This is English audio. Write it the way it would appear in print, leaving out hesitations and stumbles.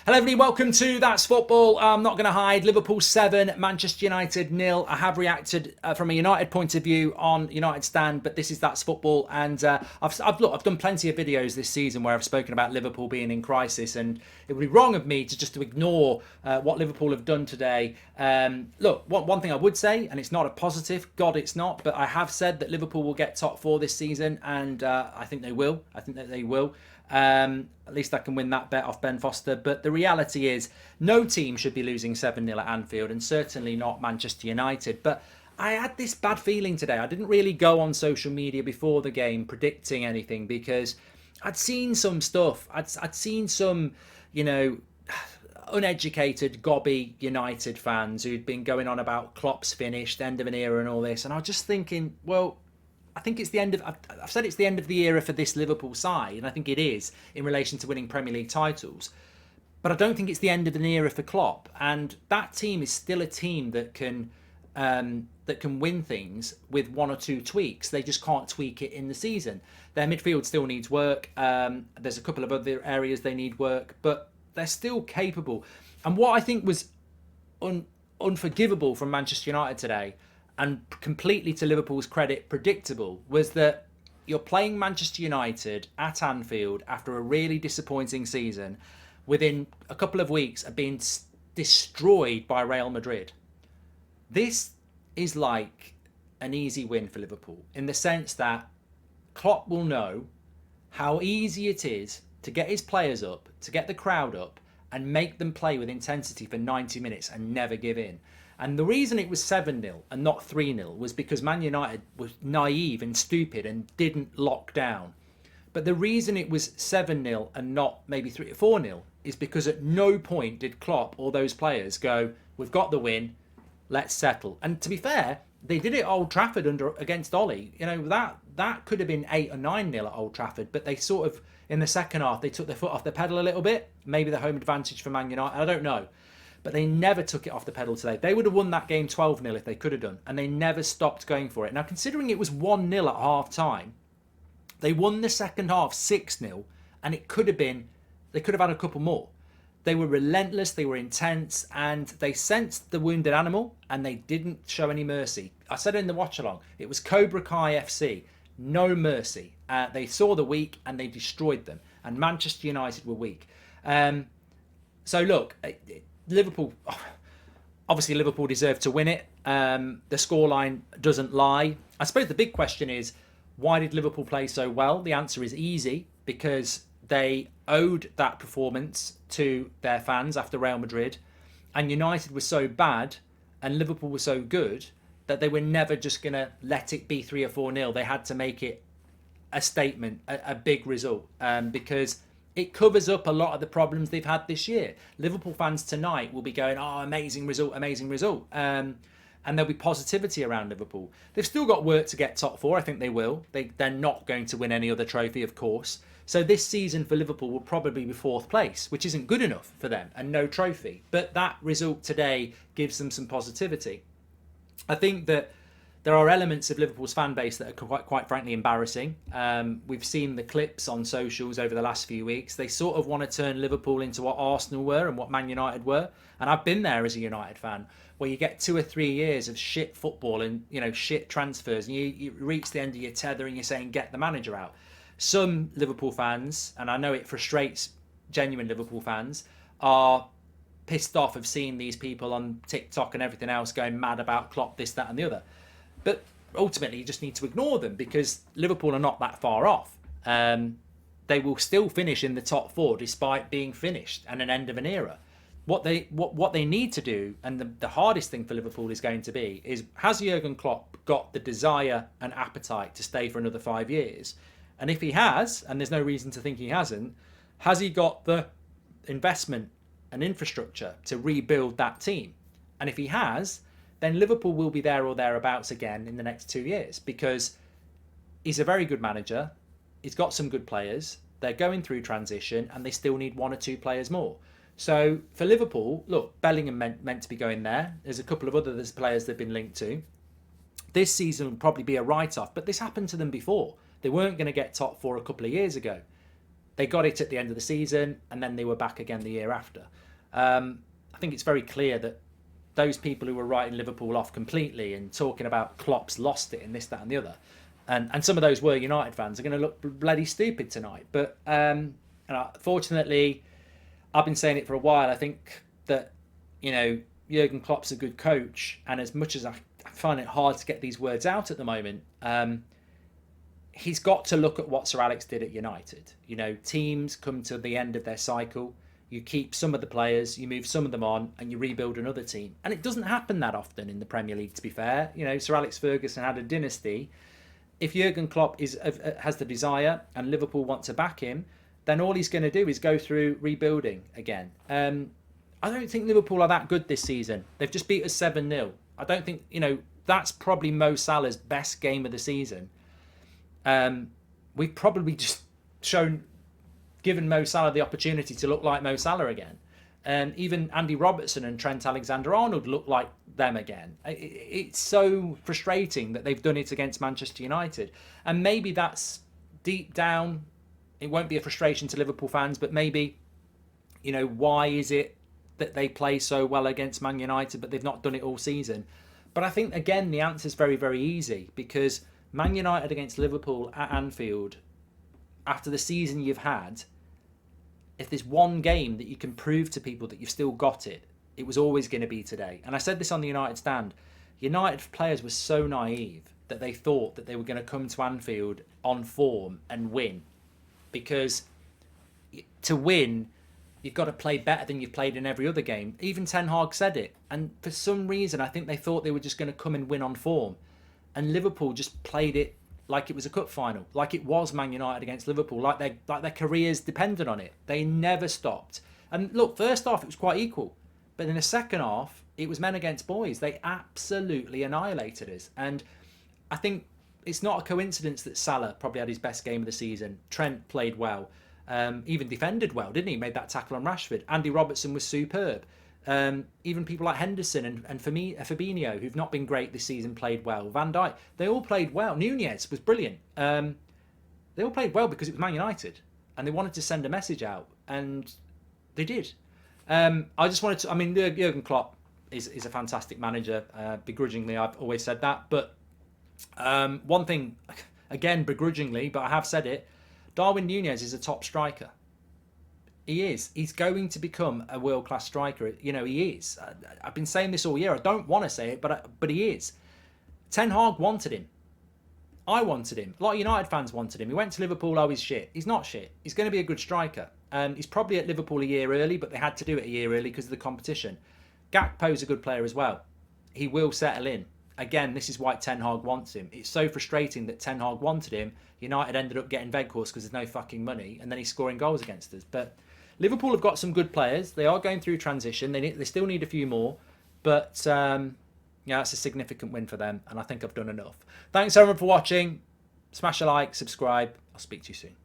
Hello everybody, welcome to That's Football. I'm not going to hide. Liverpool 7, Manchester United 0. I have reacted from a United point of view on United stand, but this is That's Football. And I've done plenty of videos this season where I've spoken about Liverpool being in crisis, and it would be wrong of me to ignore what Liverpool have done today. Look, one thing I would say, and it's not a positive, God it's not, but I have said that Liverpool will get top 4 this season, and I think they will. I think that they will. At least I can win that bet off Ben Foster. But the reality is, no team should be losing 7-0 at Anfield, and certainly not Manchester United. But I had this bad feeling today. I didn't really go on social media before the game predicting anything because I'd seen some stuff. I'd seen some, uneducated, gobby United fans who'd been going on about Klopp's finished, end of an era and all this. And I was just thinking, well, I think it's the end of. I've said it's the end of the era for this Liverpool side, and I think it is in relation to winning Premier League titles. But I don't think it's the end of an era for Klopp, and that team is still a team that can win things with one or two tweaks. They just can't tweak it in the season. Their midfield still needs work. There's a couple of other areas they need work, but they're still capable. And what I think was unforgivable from Manchester United today, and completely to Liverpool's credit, predictable, was that you're playing Manchester United at Anfield after a really disappointing season, within a couple of weeks of being destroyed by Real Madrid. This is like an easy win for Liverpool, in the sense that Klopp will know how easy it is to get his players up, to get the crowd up, and make them play with intensity for 90 minutes and never give in. And the reason it was 7-0 and not 3-0 was because Man United was naive and stupid and didn't lock down. But the reason it was 7-0 and not maybe 3 or 4-0 is because at no point did Klopp or those players go, we've got the win, let's settle. And to be fair, they did it at Old Trafford against Ollie. That could have been 8 or 9-0 at Old Trafford, but they sort of, in the second half, they took their foot off the pedal a little bit. Maybe the home advantage for Man United, I don't know. But they never took it off the pedal today. They would have won that game 12-0 if they could have done. And they never stopped going for it. Now, considering it was 1-0 at half-time, they won the second half 6-0. And it could have been, they could have had a couple more. They were relentless, they were intense, and they sensed the wounded animal, and they didn't show any mercy. I said in the watch-along, it was Cobra Kai FC. No mercy. They saw the weak, and they destroyed them. And Manchester United were weak. So look, Liverpool, obviously Liverpool deserved to win it. The scoreline doesn't lie. I suppose the big question is, why did Liverpool play so well? The answer is easy, because they owed that performance to their fans after Real Madrid, and United was so bad and Liverpool was so good that they were never just going to let it be 3 or 4-0. They had to make it a statement, a big result, because it covers up a lot of the problems they've had this year. Liverpool fans tonight will be going, oh, amazing result, amazing result. And there'll be positivity around Liverpool. They've still got work to get top 4. I think they will. They're not going to win any other trophy, of course. So this season for Liverpool will probably be 4th place, which isn't good enough for them, and no trophy. But that result today gives them some positivity. I think that there are elements of Liverpool's fan base that are quite frankly embarrassing. We've seen the clips on socials over the last few weeks. They sort of want to turn Liverpool into what Arsenal were and what Man United were. And I've been there as a United fan, where you get 2 or 3 years of shit football and shit transfers, and you reach the end of your tether and you're saying get the manager out. Some Liverpool fans, and I know it frustrates genuine Liverpool fans, are pissed off of seeing these people on TikTok and everything else going mad about Klopp, this, that and the other. But ultimately, you just need to ignore them, because Liverpool are not that far off. They will still finish in the top 4 despite being finished and an end of an era. What they need to do, and the hardest thing for Liverpool is going to be, is has Jurgen Klopp got the desire and appetite to stay for another 5 years? And if he has, and there's no reason to think he hasn't, has he got the investment and infrastructure to rebuild that team? And if he has, then Liverpool will be there or thereabouts again in the next 2 years, because he's a very good manager. He's got some good players. They're going through transition, and they still need 1 or 2 players more. So for Liverpool, look, Bellingham meant to be going there. There's a couple of other players they've been linked to. This season will probably be a write-off, but this happened to them before. They weren't going to get top 4 a couple of years ago. They got it at the end of the season, and then they were back again the year after. I think it's very clear that those people who were writing Liverpool off completely and talking about Klopp's lost it and this, that, and the other, and some of those were United fans, are going to look bloody stupid tonight. But fortunately, I've been saying it for a while. I think that, Jurgen Klopp's a good coach, and as much as I find it hard to get these words out at the moment, he's got to look at what Sir Alex did at United. Teams come to the end of their cycle. You keep some of the players, you move some of them on, and you rebuild another team. And it doesn't happen that often in the Premier League, to be fair. Sir Alex Ferguson had a dynasty. If Jurgen Klopp has the desire and Liverpool want to back him, then all he's going to do is go through rebuilding again. I don't think Liverpool are that good this season. They've just beat us 7-0. I don't think, that's probably Mo Salah's best game of the season. We've probably just given Mo Salah the opportunity to look like Mo Salah again. Even Andy Robertson and Trent Alexander-Arnold look like them again. It's so frustrating that they've done it against Manchester United. And maybe that's deep down, it won't be a frustration to Liverpool fans, but maybe, why is it that they play so well against Man United, but they've not done it all season? But I think, again, the answer is very, very easy, because Man United against Liverpool at Anfield, after the season you've had, if there's one game that you can prove to people that you've still got it, it was always going to be today. And I said this on the United stand. United players were so naive that they thought that they were going to come to Anfield on form and win. Because to win, you've got to play better than you've played in every other game. Even Ten Hag said it. And for some reason, I think they thought they were just going to come and win on form. And Liverpool just played it like it was a cup final, like it was Man United against Liverpool, like their careers depended on it. They never stopped. And look, first half it was quite equal, but in the second half it was men against boys. They absolutely annihilated us. And I think it's not a coincidence that Salah probably had his best game of the season. Trent played well, even defended well, didn't he? Made that tackle on Rashford. Andy Robertson was superb. Even people like Henderson and Fabinho, who've not been great this season, played well. Van Dijk, they all played well. Nunez was brilliant. They all played well because it was Man United, and they wanted to send a message out, and they did. I just wanted to. I mean, Jurgen Klopp is a fantastic manager. Begrudgingly, I've always said that. But one thing, again, begrudgingly, but I have said it. Darwin Nunez is a top striker. He is. He's going to become a world-class striker. He is. I've been saying this all year. I don't want to say it, but he is. Ten Hag wanted him. I wanted him. A lot of United fans wanted him. He went to Liverpool. Oh, he's shit. He's not shit. He's going to be a good striker. He's probably at Liverpool a year early, but they had to do it a year early because of the competition. Gakpo's a good player as well. He will settle in. Again, this is why Ten Hag wants him. It's so frustrating that Ten Hag wanted him. United ended up getting Weghorst because there's no fucking money, and then he's scoring goals against us. But Liverpool have got some good players. They are going through transition. They still need a few more. But, it's a significant win for them. And I think I've done enough. Thanks, everyone, for watching. Smash a like, subscribe. I'll speak to you soon.